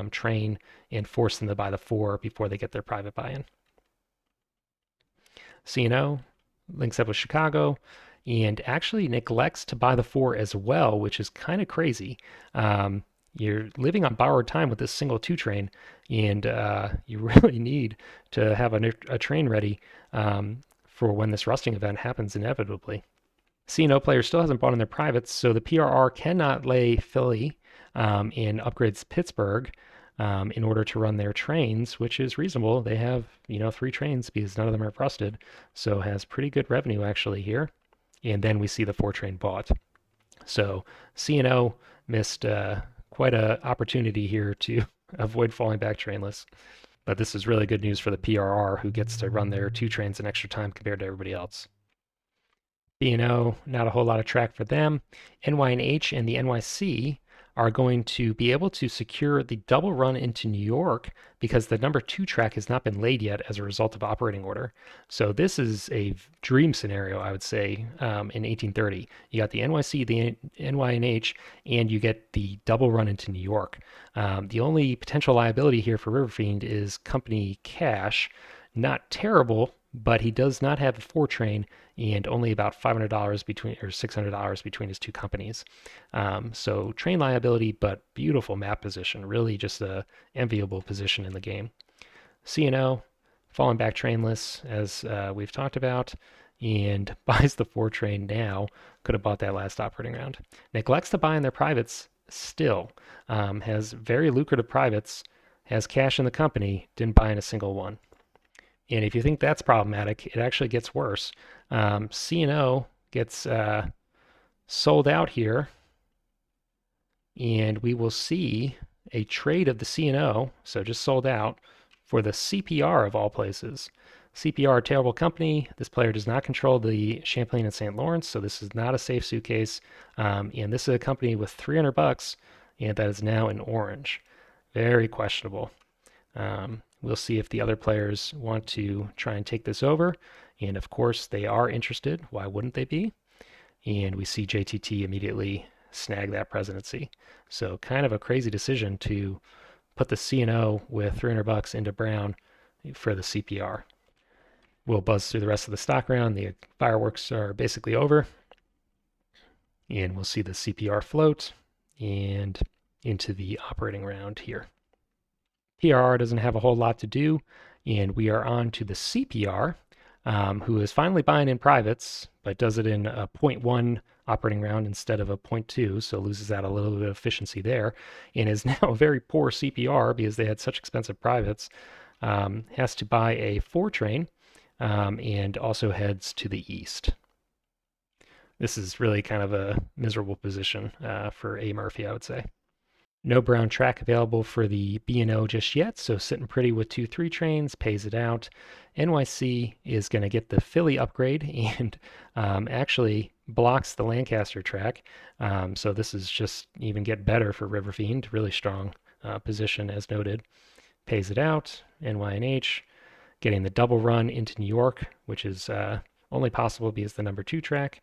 train and force them to buy the 4 before they get their private buy-in. C&O links up with Chicago and actually neglects to buy the 4 as well, which is kind of crazy. You're living on borrowed time with this single 2 train, and you really need to have a train ready for when this rusting event happens inevitably. C&O player still hasn't bought in their privates, so the PRR cannot lay Philly and upgrades Pittsburgh in order to run their trains, which is reasonable. They have 3 trains because none of them are rusted, so has pretty good revenue actually here. And then we see the 4 train bought. So C&O missed quite an opportunity here to avoid falling back trainless. But this is really good news for the PRR, who gets to run their 2 trains in extra time compared to everybody else. B&O, not a whole lot of track for them. NYNH and the NYC are going to be able to secure the double run into New York because the number 2 track has not been laid yet as a result of operating order. So this is a dream scenario, I would say, in 1830. You got the NYC, the NYNH, and you get the double run into New York. The only potential liability here for River Fiend is company cash. Not terrible, but he does not have a 4 train and only about $500 between or $600 between his 2 companies. So train liability, but beautiful map position. Really just a enviable position in the game. C&O falling back trainless as we've talked about, and buys the 4 train now. Could have bought that last operating round. Neglects to buy in their privates still. Has very lucrative privates. Has cash in the company. Didn't buy in a single one. And if you think that's problematic, it actually gets worse. C&O gets sold out here, and we will see a trade of the C&O, so just sold out, for the CPR of all places. CPR, terrible company. This player does not control the Champlain and St. Lawrence, so this is not a safe suitcase. And this is a company with $300, and that is now in orange. Very questionable. We'll see if the other players want to try and take this over. And of course, they are interested. Why wouldn't they be? And we see JTT immediately snag that presidency. So kind of a crazy decision to put the C&O with $300 into Brown for the CPR. We'll buzz through the rest of the stock round. The fireworks are basically over. And we'll see the CPR float and into the operating round here. PRR doesn't have a whole lot to do, and we are on to the CPR, who is finally buying in privates, but does it in a 0.1 operating round instead of a 0.2, so loses out a little bit of efficiency there, and is now a very poor CPR because they had such expensive privates. Has to buy a 4 train, and also heads to the east. This is really kind of a miserable position for A. Murphy, I would say. No Brown track available for the B&O just yet, so sitting pretty with 2 3 trains, pays it out. NYC is going to get the Philly upgrade and actually blocks the Lancaster track. So this is just even get better for River Fiend. Really strong position as noted, pays it out. NYNH getting the double run into New York, which is only possible because the number 2 track.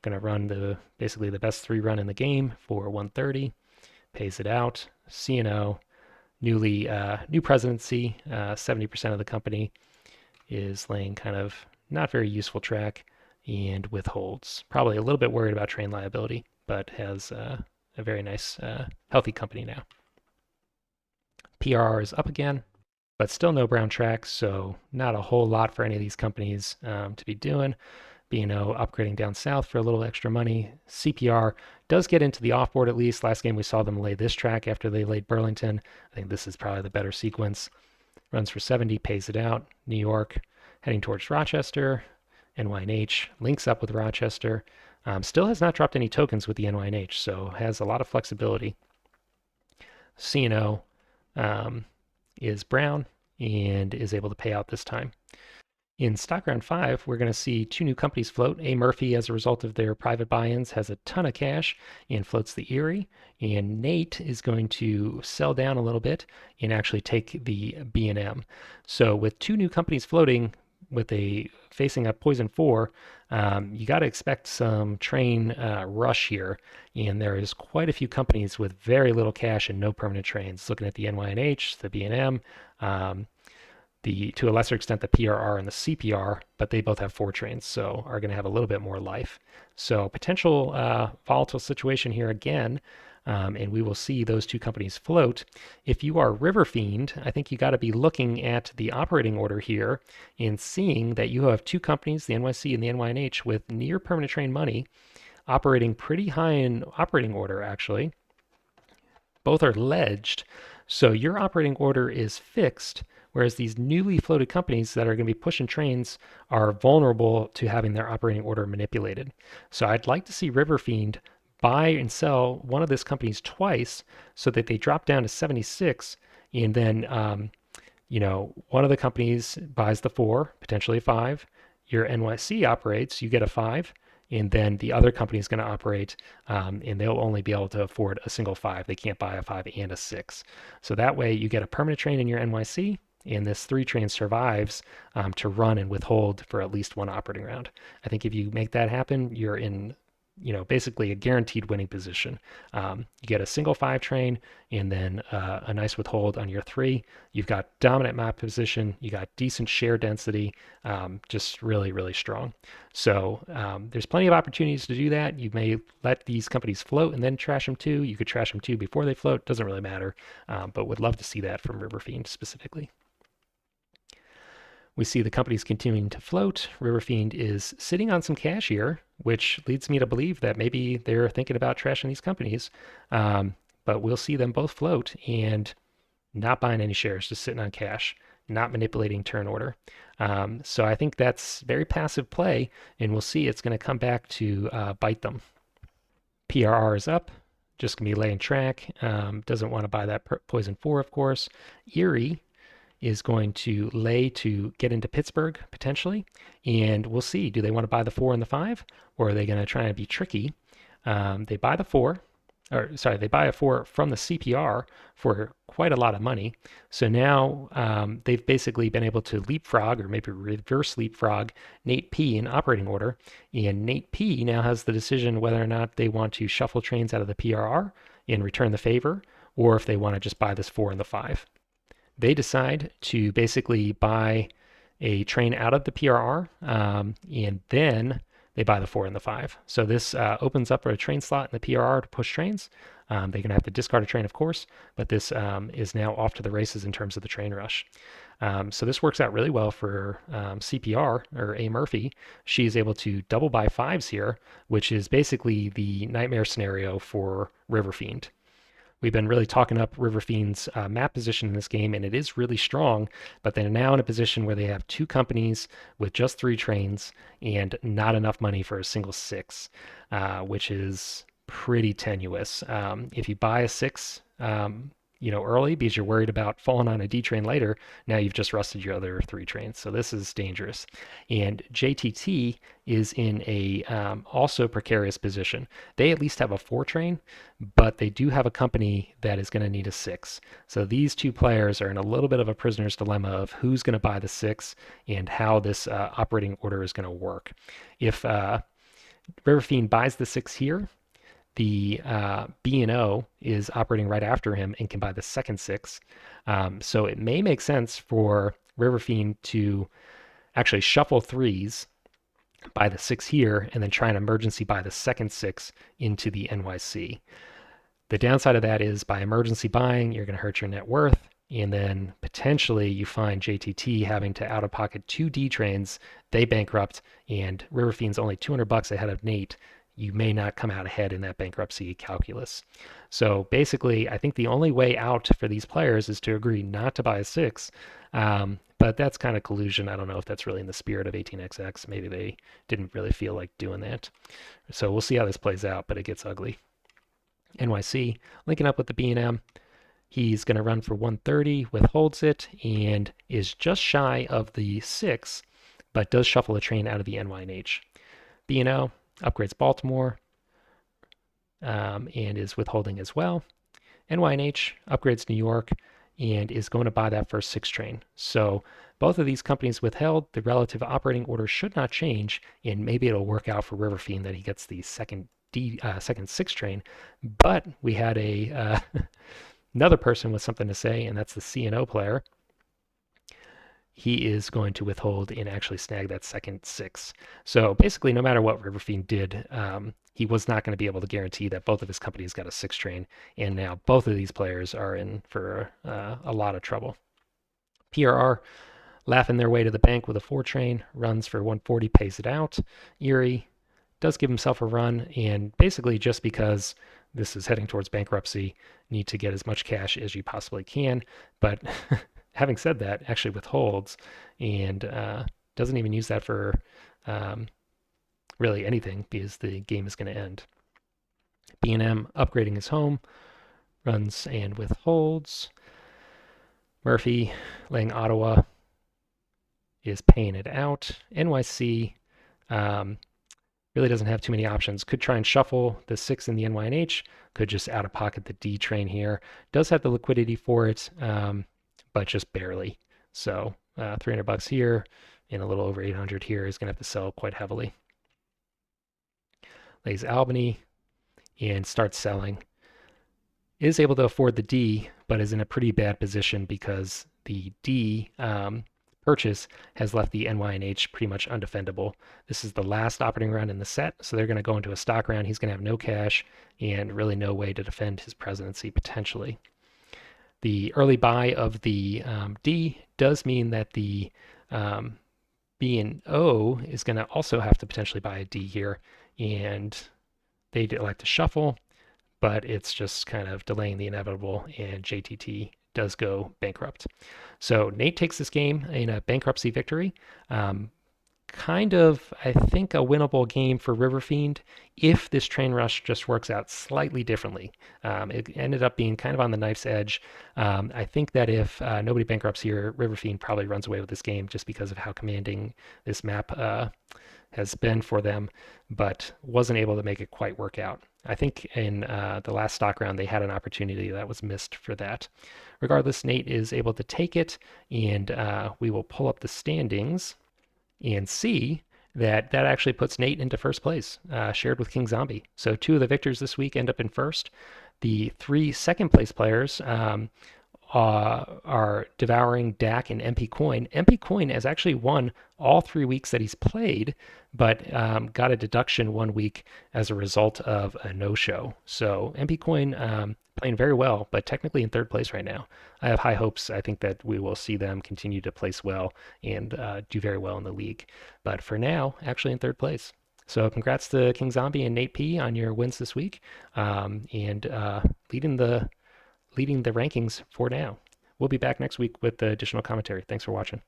Going to run basically the best 3 run in the game for 130. Pays it out. CNO, new presidency, 70% of the company is laying kind of not very useful track and withholds. Probably a little bit worried about train liability, but has a very nice, healthy company now. PRR is up again, but still no brown tracks, so not a whole lot for any of these companies to be doing. B&O upgrading down south for a little extra money. CPR does get into the offboard at least. Last game we saw them lay this track after they laid Burlington. I think this is probably the better sequence. Runs for 70, pays it out. New York heading towards Rochester. NYNH links up with Rochester. Still has not dropped any tokens with the NYNH, so has a lot of flexibility. CNO is brown and is able to pay out this time. In Stock Round 5, we're going to see 2 new companies float. A. Murphy, as a result of their private buy-ins, has a ton of cash and floats the Erie. And Nate is going to sell down a little bit and actually take the B&M. So with 2 new companies floating, with a facing a Poison 4, you got to expect some train rush here. And there is quite a few companies with very little cash and no permanent trains. Looking at the NYNH, the B&M, to a lesser extent the PRR and the CPR, but they both have 4 trains, so are going to have a little bit more life. So potential volatile situation here again, and we will see those 2 companies float. If you are River Fiend, I think you got to be looking at the operating order here and seeing that you have 2 companies, the NYC and the NYNH, with near permanent train money, operating pretty high in operating order actually. Both are ledged, so your operating order is fixed, whereas these newly floated companies that are going to be pushing trains are vulnerable to having their operating order manipulated. So I'd like to see River Fiend buy and sell one of these companies twice so that they drop down to 76, and then one of the companies buys the 4, potentially a 5. Your NYC operates, you get a 5, and then the other company is going to operate, and they'll only be able to afford a single 5. They can't buy a 5 and a 6. So that way you get a permanent train in your NYC, and this 3 train survives to run and withhold for at least 1 operating round. I think if you make that happen, you're in basically a guaranteed winning position. You get a single 5 train and then a nice withhold on your 3. You've got dominant map position. You got decent share density, just really, really strong. So there's plenty of opportunities to do that. You may let these companies float and then trash them too. You could trash them too before they float. Doesn't really matter, but would love to see that from River Fiend specifically. We see the companies continuing to float. River Fiend is sitting on some cash here, which leads me to believe that maybe they're thinking about trashing these companies. But we'll see them both float and not buying any shares, just sitting on cash, not manipulating turn order. So I think that's very passive play, and we'll see it's going to come back to bite them. PRR is up, just going to be laying track. Doesn't want to buy that Poison 4, of course. Erie is going to lay to get into Pittsburgh potentially, and we'll see. Do they want to buy the 4 and the 5, or are they going to try and be tricky? They buy the 4, they buy a 4 from the CPR for quite a lot of money. So now they've basically been able to leapfrog, or maybe reverse leapfrog, Nate P in operating order, and Nate P now has the decision whether or not they want to shuffle trains out of the PRR and return the favor, or if they want to just buy this 4 and the 5. They decide to basically buy a train out of the PRR, and then they buy the 4 and the 5. So this opens up a train slot in the PRR to push trains. They're going to have to discard a train, of course, but this is now off to the races in terms of the train rush. So this works out really well for CPR, or A. Murphy. She's able to double buy 5s here, which is basically the nightmare scenario for River Fiend. We've been really talking up River Fiend's map position in this game, and it is really strong, but they're now in a position where they have 2 companies with just 3 trains and not enough money for a single 6, which is pretty tenuous. If you buy a 6, early because you're worried about falling on a D train later. Now you've just rusted your other 3 trains. So this is dangerous. And JTT is in a also precarious position. They at least have a 4 train, but they do have a company that is going to need a 6. So these two players are in a little bit of a prisoner's dilemma of who's going to buy the 6 and how this operating order is going to work. If River Fiend buys the 6 here, the B&O is operating right after him and can buy the second 6. So it may make sense for River Fiend to actually shuffle 3s, buy the 6 here, and then try an emergency buy the second 6 into the NYC. The downside of that is by emergency buying, you're going to hurt your net worth. And then potentially you find JTT having to out of pocket 2 D trains, they bankrupt, and River Fiend's only $200 ahead of Nate. You may not come out ahead in that bankruptcy calculus. So basically, I think the only way out for these players is to agree not to buy a 6. But that's kind of collusion. I don't know if that's really in the spirit of 18xx. Maybe they didn't really feel like doing that. So we'll see how this plays out, but it gets ugly. NYC linking up with the B&M. He's going to run for 130, withholds it, and is just shy of the 6, but does shuffle a train out of the NYNH. B&O upgrades Baltimore and is withholding as well. NYNH upgrades New York and is going to buy that first 6 train. So both of these companies withheld. The relative operating order should not change, and maybe it'll work out for River Fiend that he gets the second 6 train. But we had a another person with something to say, and that's the C&O player. He is going to withhold and actually snag that second 6. So basically, no matter what River Fiend did, he was not going to be able to guarantee that both of his companies got a 6 train. And now both of these players are in for a lot of trouble. PRR laughing their way to the bank with a 4 train, runs for 140, pays it out. Erie does give himself a run, and basically just because this is heading towards bankruptcy, need to get as much cash as you possibly can. But having said that, actually withholds and doesn't even use that for really anything because the game is going to end. B&M upgrading his home, runs and withholds. Murphy laying Ottawa is paying it out. NYC really doesn't have too many options. Could try and shuffle the 6 in the NYNH, could just out of pocket the D train here. Does have the liquidity for it, but just barely. So $300 here and a little over 800 here is going to have to sell quite heavily. Lays Albany and starts selling. Is able to afford the D, but is in a pretty bad position because the D purchase has left the NYNH pretty much undefendable. This is the last operating round in the set, so they're going to go into a stock round. He's going to have no cash and really no way to defend his presidency potentially. The early buy of the D does mean that the B&O is going to also have to potentially buy a D here, and they elect to shuffle, but it's just kind of delaying the inevitable, and JTT does go bankrupt. So Nate takes this game in a bankruptcy victory. Kind of, I think, a winnable game for River Fiend if this train rush just works out slightly differently. It ended up being kind of on the knife's edge. I think that if nobody bankrupts here, River Fiend probably runs away with this game just because of how commanding this map has been for them, but wasn't able to make it quite work out. I think in the last stock round, they had an opportunity that was missed for that. Regardless, Nate is able to take it, and we will pull up the standings and see that that actually puts Nate into first place, shared with King Zombie. So 2 of the victors this week end up in first. The 3 second place players are Devouring, Dak, and MP Coin. MP Coin has actually won all 3 weeks that he's played, but got a deduction 1 week as a result of a no-show. So MP Coin playing very well, but technically in third place right now. I have high hopes. I think that we will see them continue to place well and do very well in the league. But for now, actually in third place. So congrats to King Zombie and Nate P on your wins this week, and leading the rankings for now. We'll be back next week with the additional commentary. Thanks for watching.